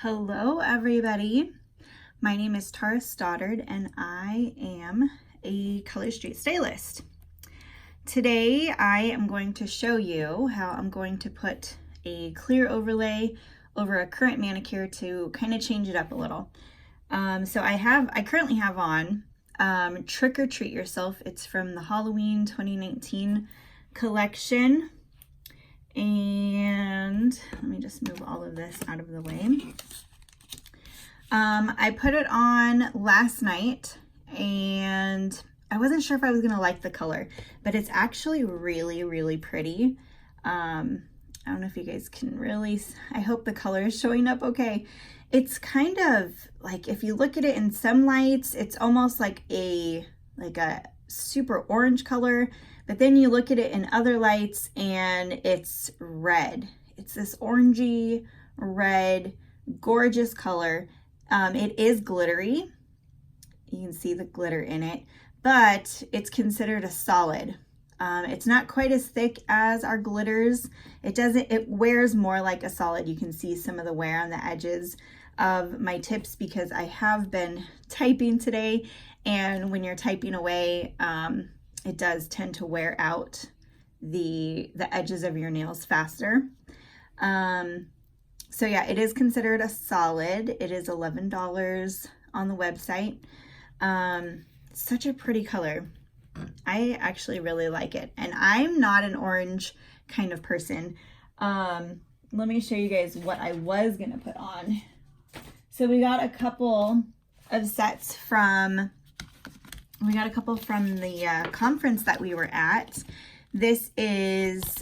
Hello everybody, my name is Tara Stoddard and I am a Color Street stylist. Today I am going to show you how I'm going to put a clear overlay over a current manicure to kind of change it up a little. I currently have on Trick or Treat Yourself. It's from the Halloween 2019 collection. And let me just move all of this out of the way. I put it on last night and I wasn't sure if I was going to like the color, but it's actually really, really pretty. I don't know if you guys can really, I hope the color is showing up okay. It's kind of like, if you look at it in some lights, it's almost like a super orange color. But then you look at it in other lights and it's red. It's this orangey red, gorgeous color. It is glittery. You can see the glitter in it, but it's considered a solid. It's not quite as thick as our glitters. It wears more like a solid. You can see some of the wear on the edges of my tips because I have been typing today, and when you're typing away, it does tend to wear out the edges of your nails faster. So yeah, it is considered a solid. It is $11 on the website. Such a pretty color. I actually really like it. And I'm not an orange kind of person. Let me show you guys what I was gonna put on. So we got a couple of sets from the conference that we were at. This is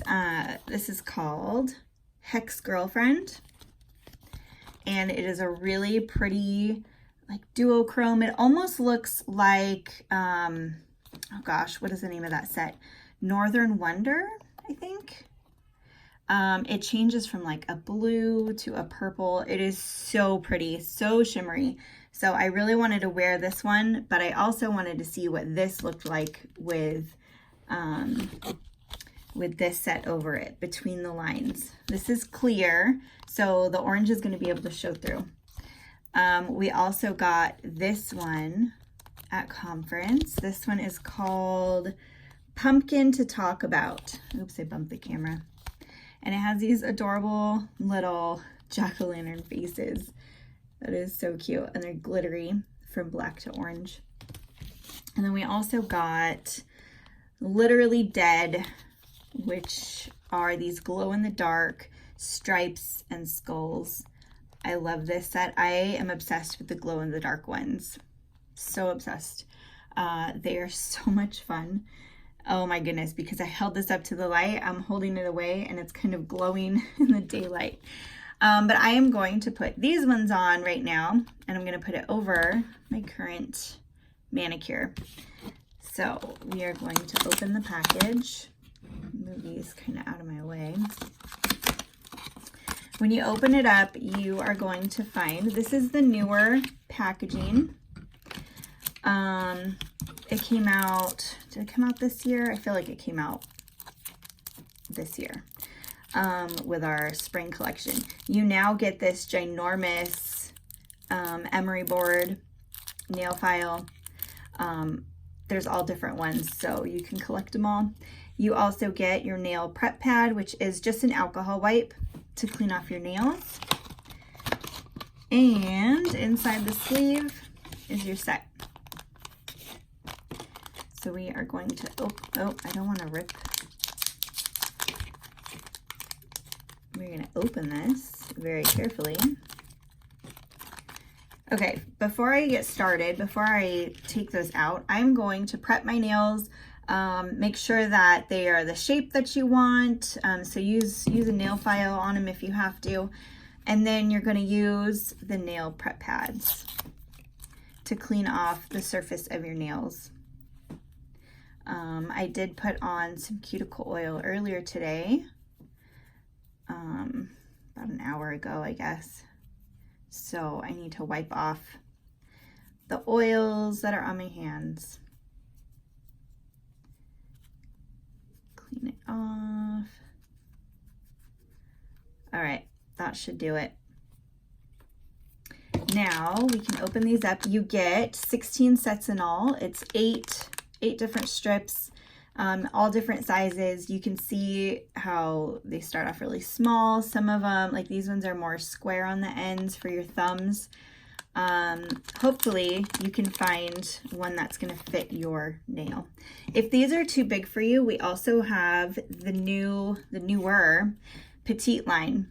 called Hex Girlfriend, and it is a really pretty like duochrome. It almost looks like oh gosh, what is the name of that set? Northern Wonder, I think. It changes from like a blue to a purple. It is so pretty, so shimmery. So I really wanted to wear this one, but I also wanted to see what this looked like with this set over it, between the lines. This is clear, so the orange is going to be able to show through. We also got this one at conference. This one is called Pumpkin to Talk About. Oops, I bumped the camera. And it has these adorable little jack-o'-lantern faces. That is so cute. And they're glittery from black to orange. And then we also got Literally Dead, which are these glow-in-the-dark stripes and skulls. I love this set. I am obsessed with the glow-in-the-dark ones. So obsessed. They are so much fun. Oh my goodness, because I held this up to the light. I'm holding it away and it's kind of glowing in the daylight. But I am going to put these ones on right now, and I'm going to put it over my current manicure. So we are going to open the package. Move these kind of out of my way. When you open it up, you are going to find, this is the newer packaging. It came out, did it come out this year? I feel like it came out this year. With our spring collection. You now get this ginormous emery board nail file. There's all different ones, so you can collect them all. You also get your nail prep pad, which is just an alcohol wipe to clean off your nails. And inside the sleeve is your set. So we are going to, oh, I don't want to rip. We're going to open this very carefully. Okay, before I get started, before I take those out, I'm going to prep my nails, make sure that they are the shape that you want. So use a nail file on them if you have to. And then you're going to use the nail prep pads to clean off the surface of your nails. I did put on some cuticle oil earlier today. About an hour ago, I guess. So I need to wipe off the oils that are on my hands. Clean it off. All right, that should do it. Now we can open these up. You get 16 sets in all. It's eight different strips, all different sizes. You can see how they start off really small. Some of them, like these ones, are more square on the ends for your thumbs. Hopefully you can find one that's going to fit your nail. If these are too big for you, we also have the newer petite line.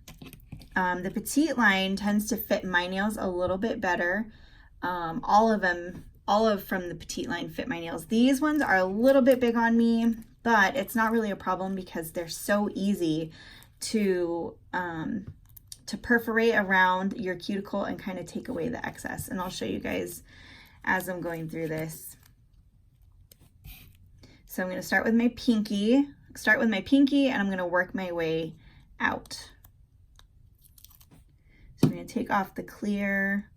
The petite line tends to fit my nails a little bit better. All of from the petite line fit my nails. These ones are a little bit big on me, but it's not really a problem because they're so easy to perforate around your cuticle and kind of take away the excess. And I'll show you guys as I'm going through this. So I'm going to start with my pinky, and I'm going to work my way out. So I'm going to take off the clear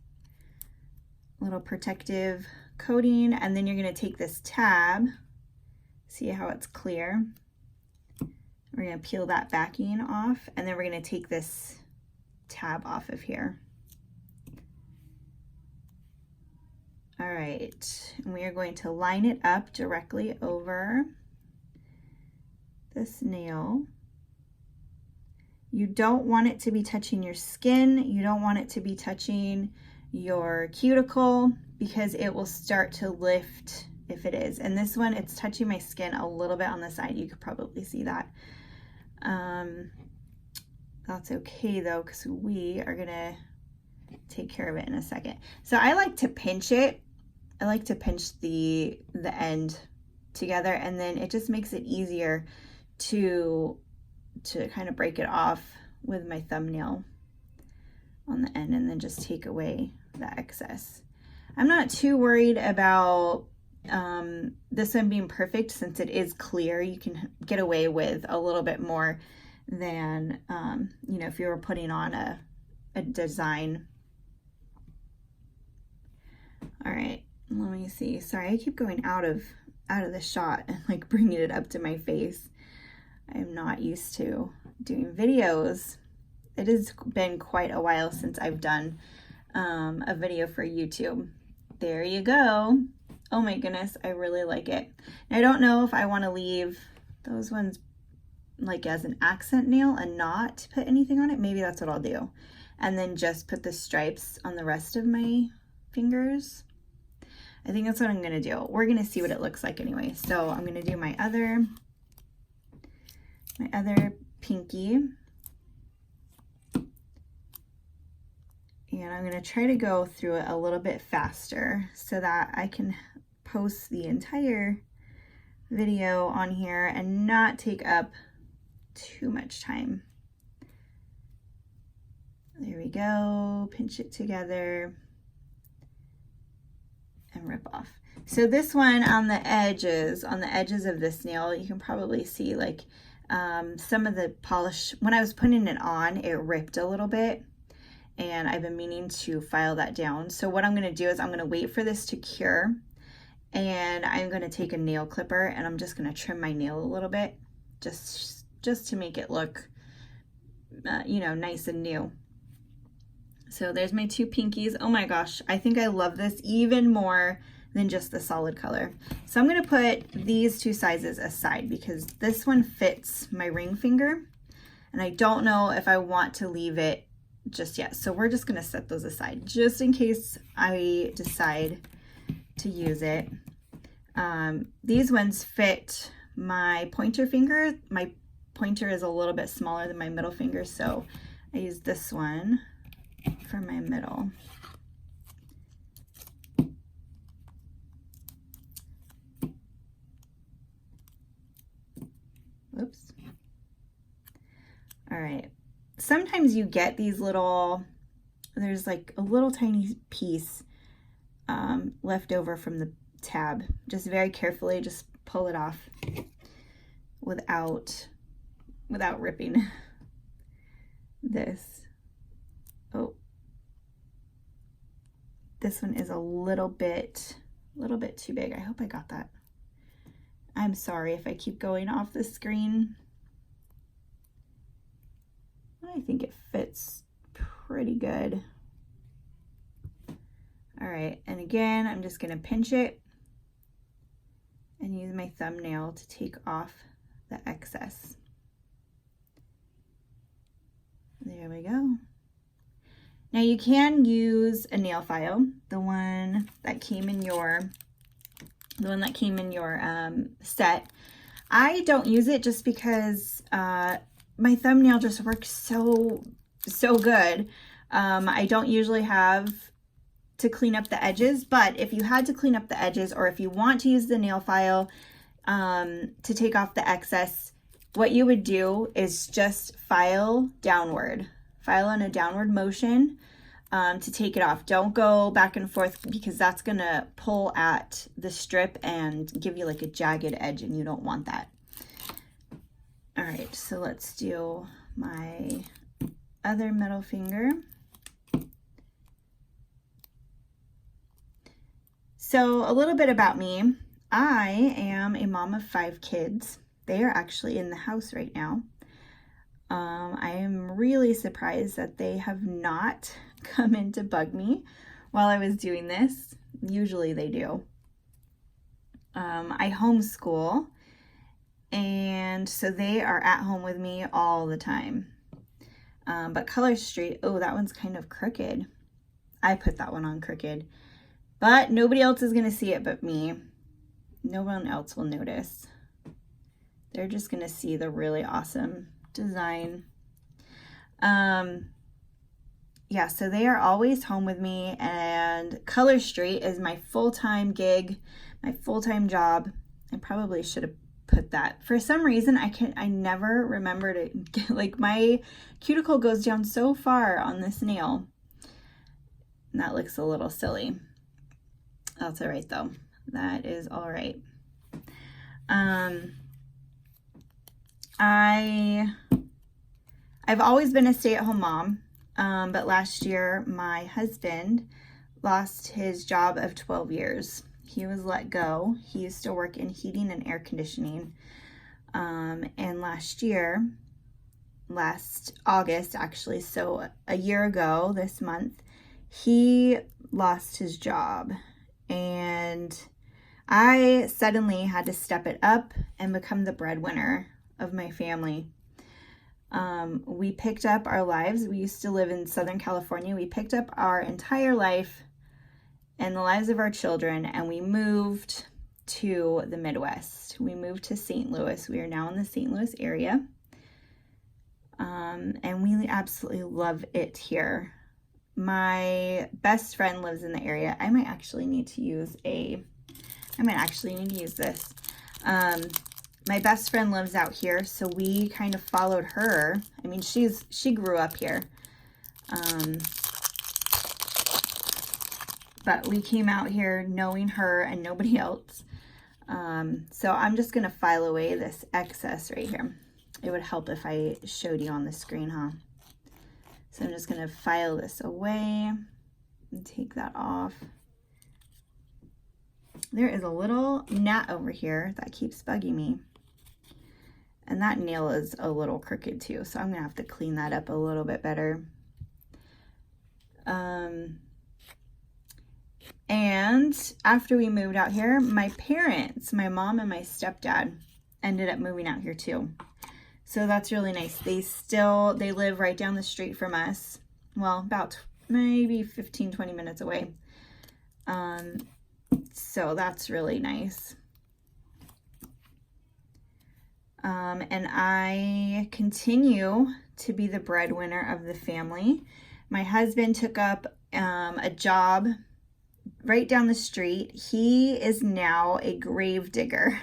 little protective coating, and then you're going to take this tab, see how it's clear. We're going to peel that backing off, and then we're going to take this tab off of here. All right, and we are going to line it up directly over this nail. You don't want it to be touching your skin. You don't want it to be touching your cuticle because it will start to lift if it is. And this one, it's touching my skin a little bit on the side. You could probably see that. That's okay though, because we are gonna take care of it in a second. So I like to pinch it. I like to pinch the end together, and then it just makes it easier to kind of break it off with my thumbnail on the end, and then just take away the excess. I'm not too worried about this one being perfect since it is clear. You can get away with a little bit more than you know, if you were putting on a design. All right, let me see. Sorry, I keep going out of the shot and like bringing it up to my face. I am not used to doing videos. It has been quite a while since I've done a video for YouTube. There you go. Oh my goodness, I really like it. I don't know if I want to leave those ones like as an accent nail and not put anything on it. Maybe that's what I'll do. And then just put the stripes on the rest of my fingers. I think that's what I'm going to do. We're going to see what it looks like anyway. So I'm going to do my other pinky. And I'm going to try to go through it a little bit faster so that I can post the entire video on here and not take up too much time. There we go. Pinch it together and rip off. So this one on the edges of this nail, you can probably see like some of the polish. When I was putting it on, it ripped a little bit, and I've been meaning to file that down. So what I'm going to do is I'm going to wait for this to cure, and I'm going to take a nail clipper and I'm just going to trim my nail a little bit just to make it look you know, nice and new. So there's my two pinkies. Oh my gosh, I think I love this even more than just the solid color. So I'm going to put these two sizes aside because this one fits my ring finger, and I don't know if I want to leave it just yet. So we're just going to set those aside just in case I decide to use it. These ones fit my pointer finger. My pointer is a little bit smaller than my middle finger, so I use this one for my middle. Whoops. All right. Sometimes you get these little, there's like a little tiny piece left over from the tab. Just very carefully, just pull it off without ripping this. Oh, this one is a little bit too big. I hope I got that. I'm sorry if I keep going off the screen. I think it fits pretty good. All right, and again, I'm just gonna pinch it and use my thumbnail to take off the excess. There we go. Now you can use a nail file, the one that came in your set. I don't use it just because my thumbnail just works so good. I don't usually have to clean up the edges, but if you had to clean up the edges, or if you want to use the nail file to take off the excess, what you would do is just file downward. File in a downward motion to take it off. Don't go back and forth, because that's gonna pull at the strip and give you like a jagged edge, and you don't want that. All right, so let's do my other middle finger. So a little bit about me. I am a mom of 5 kids. They are actually in the house right now. I am really surprised that they have not come in to bug me while I was doing this. Usually they do. I homeschool, and so they are at home with me all the time. But Color Street, oh, that one's kind of crooked. I put that one on crooked, but nobody else is going to see it but me. No one else will notice. They're just going to see the really awesome design. Yeah, so they are always home with me, and Color Street is my full-time gig, my full-time job. I probably should have put that. For some reason, I never remember to get, like, my cuticle goes down so far on this nail. And that looks a little silly. That's all right though. That is all right. I've always been a stay-at-home mom, but last year my husband lost his job of 12 years. He was let go. He used to work in heating and air conditioning. And last August actually, so a year ago this month, he lost his job. And I suddenly had to step it up and become the breadwinner of my family. We picked up our lives. We used to live in Southern California. We picked up our entire life and the lives of our children, and we moved to the Midwest. We moved to St. Louis. We are now in the St. Louis area. And we absolutely love it here. My best friend lives in the area. I might actually need to use this. My best friend lives out here, so we kind of followed her. I mean, she grew up here. But we came out here knowing her and nobody else. So I'm just gonna file away this excess right here. It would help if I showed you on the screen, huh? So I'm just gonna file this away and take that off. There is a little gnat over here that keeps bugging me. And that nail is a little crooked too, so I'm gonna have to clean that up a little bit better. And after we moved out here, my parents, my mom and my stepdad, ended up moving out here too. So that's really nice. They live right down the street from us. Well, about maybe 15-20 minutes away. So that's really nice. And I continue to be the breadwinner of the family. My husband took up a job right down the street. He is now a grave digger.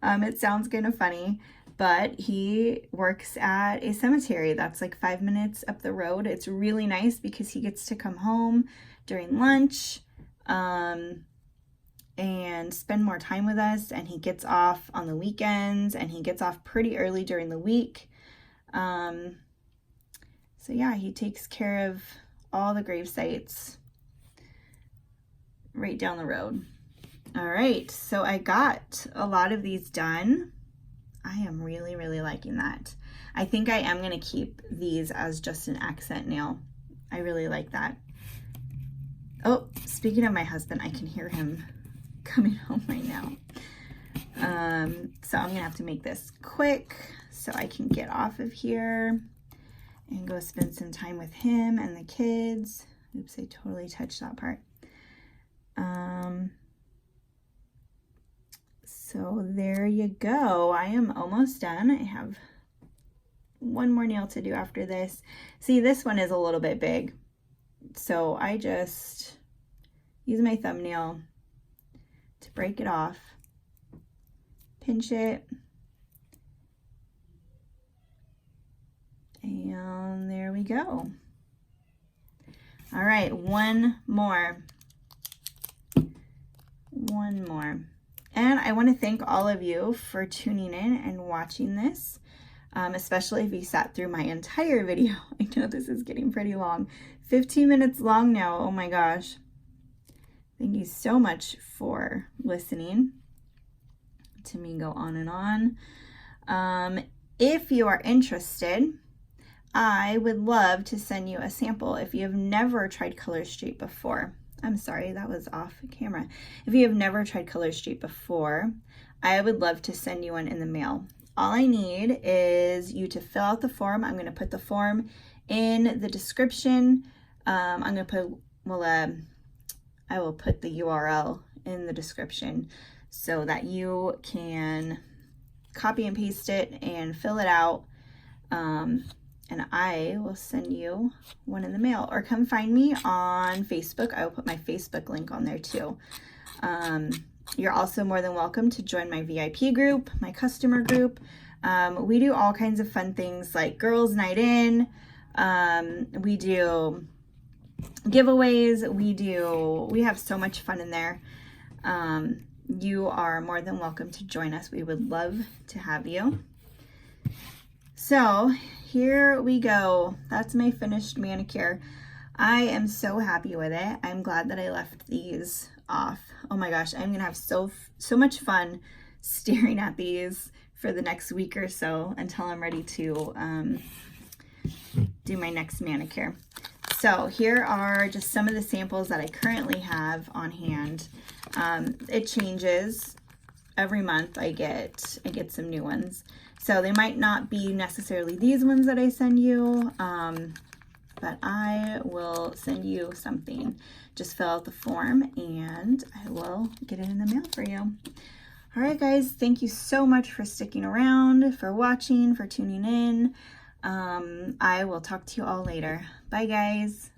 It sounds kind of funny, but he works at a cemetery that's like 5 minutes up the road. It's really nice because he gets to come home during lunch and spend more time with us, and he gets off on the weekends, and he gets off pretty early during the week. So yeah, he takes care of all the grave sites right down the road. All right, so I got a lot of these done. I am really, really liking that. I think I am gonna keep these as just an accent nail. I really like that. Oh, speaking of my husband, I can hear him coming home right now. So I'm gonna have to make this quick so I can get off of here and go spend some time with him and the kids. Oops, I totally touched that part. So there you go. I am almost done. I have one more nail to do after this. See, this one is a little bit big. So I just use my thumbnail to break it off, pinch it, and there we go. All right, one more. And I want to thank all of you for tuning in and watching this, especially if you sat through my entire video. I know this is getting pretty long. 15 minutes long now. Oh my gosh. Thank you so much for listening to me go on and on. If you are interested, I would love to send you a sample if you have never tried Color Street before. I'm sorry, that was off camera. If you have never tried Color Street before, I would love to send you one in the mail. All I need is you to fill out the form. I'm going to put the form in the description. I'm going to put, I will put the URL in the description so that you can copy and paste it and fill it out. And I will send you one in the mail, or come find me on Facebook. I will put my Facebook link on there too. You're also more than welcome to join my VIP group, my customer group. We do all kinds of fun things like girls' night in. We do giveaways. We have so much fun in there. You are more than welcome to join us. We would love to have you. So here we go. That's my finished manicure. I am so happy with it. I'm glad that I left these off. Oh my gosh, I'm gonna have so much fun staring at these for the next week or so until I'm ready to do my next manicure. So here are just some of the samples that I currently have on hand. It changes every month. I get some new ones. So they might not be necessarily these ones that I send you, but I will send you something. Just fill out the form and I will get it in the mail for you. All right, guys, thank you so much for sticking around, for watching, for tuning in. I will talk to you all later. Bye, guys.